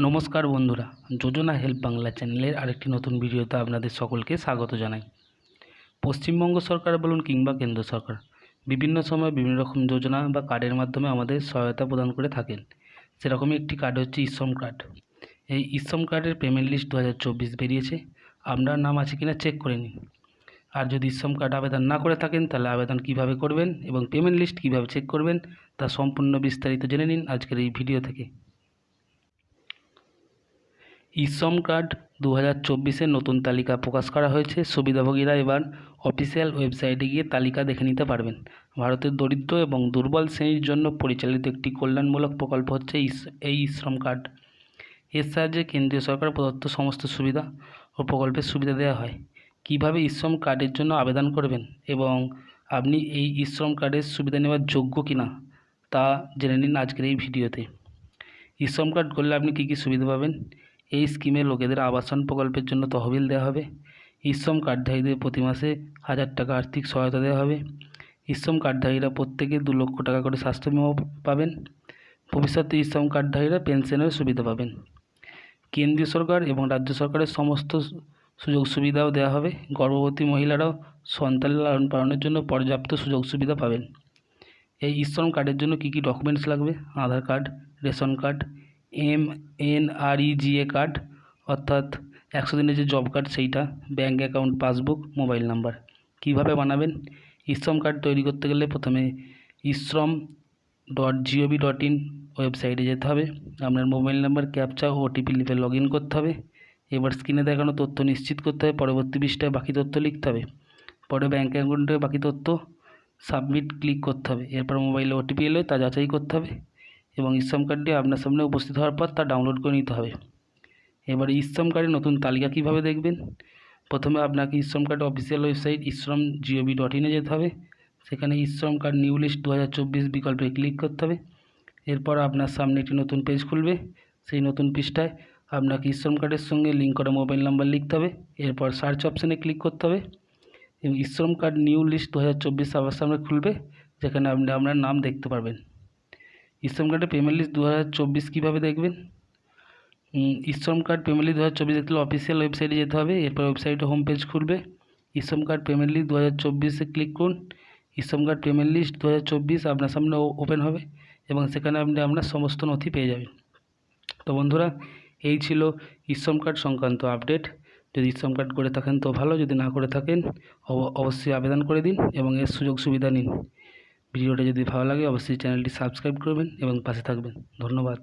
নমস্কার বন্ধুরা, যোজনা হেল্প বাংলা চ্যানেলের আরেকটি নতুন ভিডিওতে আপনাদের সকলকে স্বাগত জানাই। পশ্চিমবঙ্গ সরকার বলুন কিংবা কেন্দ্র সরকার বিভিন্ন সময় বিভিন্ন রকম যোজনা বা কার্ডের মাধ্যমে আমাদের সহায়তা প্রদান করে থাকেন। সেরকমই একটি কার্ড হচ্ছে ইশ্রম কার্ড। এই ইশ্রম কার্ডের পেমেন্ট লিস্ট 2024 বেরিয়েছে। আপনার নাম আছে কিনা চেক করে নিন। আর যদি ইশ্রম কার্ড আবেদন না করে থাকেন তাহলে আবেদন কিভাবে করবেন এবং পেমেন্ট লিস্ট কিভাবে চেক করবেন তা সম্পূর্ণ বিস্তারিত জেনে নিন আজকের এই ভিডিও থেকে। ইশ্রম কার্ড 2024-এর নতুন তালিকা প্রকাশ করা হয়েছে। সুবিধাভোগীরা এবার অফিসিয়াল ওয়েবসাইটে গিয়ে তালিকা দেখে নিতে পারবেন। ভারতের দরিদ্র এবং দুর্বল শ্রেণীর জন্য পরিচালিত একটি কল্যাণমূলক প্রকল্প হচ্ছে এই ইশ্রম কার্ড। এর সাহায্যে কেন্দ্রীয় সরকার প্রদত্ত সমস্ত সুবিধা ও প্রকল্পের সুবিধা দেওয়া হয়। কিভাবে ইশ্রম কার্ডের জন্য আবেদন করবেন এবং আপনি এই ইশ্রম কার্ডের সুবিধা নেওয়ার যোগ্য কিনা তা জেনে নিন আজকের এই ভিডিওতে। ইশ্রম কার্ড করলে আপনি কী কী সুবিধা পাবেন? এই স্কিমে লোকেদের আবাসন প্রকল্পের জন্য তহবিল দেওয়া হবে। ইশ্রম কার্ডধারীদের প্রতি মাসে 1000 টাকা আর্থিক সহায়তা দেওয়া হবে। ইশ্রম কার্ডধারীরা প্রত্যেকে 2 লক্ষ টাকা করে স্বাস্থ্য বিমা পাবেন। ভবিষ্যতে ইশ্রম কার্ডধারীরা পেনশনের সুবিধা পাবেন। কেন্দ্রীয় সরকার এবং রাজ্য সরকারের সমস্ত সুযোগ সুবিধাও দেওয়া হবে। গর্ভবতী মহিলারাও সন্তান লালন পালনের জন্য পর্যাপ্ত সুযোগ সুবিধা পাবেন। এই ইশ্রম কার্ডের জন্য কী কী ডকুমেন্টস লাগবে? Aadhaar card, ration card, MNREGA card অর্থাৎ 100 দিনের যে জব কার্ড সেইটা, bank account passbook, mobile number. কীভাবে বানাবেন? ইশ্রম কার্ড তৈরি করতে গেলে প্রথমে ishram.gov.in ওয়েবসাইটে যেতে হবে। আপনার মোবাইল নাম্বার, ক্যাপচা ও OTP লিখে লগ ইন করতে হবে। এবার স্ক্রিনে দেখানো তথ্য নিশ্চিত করতে হবে। পরবর্তী পৃষ্ঠায় বাকি তথ্য লিখতে হবে। পরে ব্যাঙ্ক অ্যাকাউন্টে বাকি তথ্য সাবমিট ক্লিক করতে হবে। এরপর মোবাইলে OTP এলে তা যাচাই করতে হবে এবং ইশ্রম কার্ডটি আপনার সামনে উপস্থিত হওয়ার পর তা ডাউনলোড করে নিতে হবে। এবার ইশ্রম কার্ডের নতুন তালিকা কিভাবে দেখবেন? প্রথমে আপনাকে e-Shram card official website ishram.gov.in যেতে হবে। সেখানে ইশ্রম কার্ড নিউ লিস্ট 2024 বিকল্পে ক্লিক করতে হবে। এরপর আপনার সামনে একটি নতুন পেজ খুলবে। সেই নতুন পৃষ্ঠায় আপনাকে ইশ্রম কার্ডের সঙ্গে লিঙ্ক করা মোবাইল নাম্বার লিখতে হবে। এরপর সার্চ অপশানে ক্লিক করতে হবে এবং ইশ্রম কার্ড নিউ লিস্ট 2024 আবার সামনে খুলবে, যেখানে আপনি আপনার নাম দেখতে পারবেন। ইশ্রম কার্ডের পেমেন্ট লিস্ট 2024 কীভাবে দেখবেন? ইশ্রম কার্ড পেমেন্ট লিস্ট 2024 দেখতে হলে অফিসিয়াল ওয়েবসাইটে যেতে হবে। এরপর ওয়েবসাইটে হোম পেজ খুলবে। ইশ্রম কার্ড পেমেন্ট লিস্ট 2024-এ ক্লিক করুন। ইশ্রম কার্ড পেমেন্ট লিস্ট 2024 আপনার সামনে ওপেন হবে এবং সেখানে আপনি আপনার সমস্ত নথি পেয়ে যাবেন। তো বন্ধুরা, এই ছিল ইশ্রম কার্ড সংক্রান্ত আপডেট। যদি ইশ্রম কার্ড করে থাকেন তো ভালো, যদি না করে থাকেন অবশ্যই আবেদন করে দিন এবং এর সুযোগ সুবিধা নিন। ভিডিওটা যদি ভালো লাগে অবশ্যই চ্যানেলটি সাবস্ক্রাইব করবেন এবং পাশে থাকবেন। ধন্যবাদ।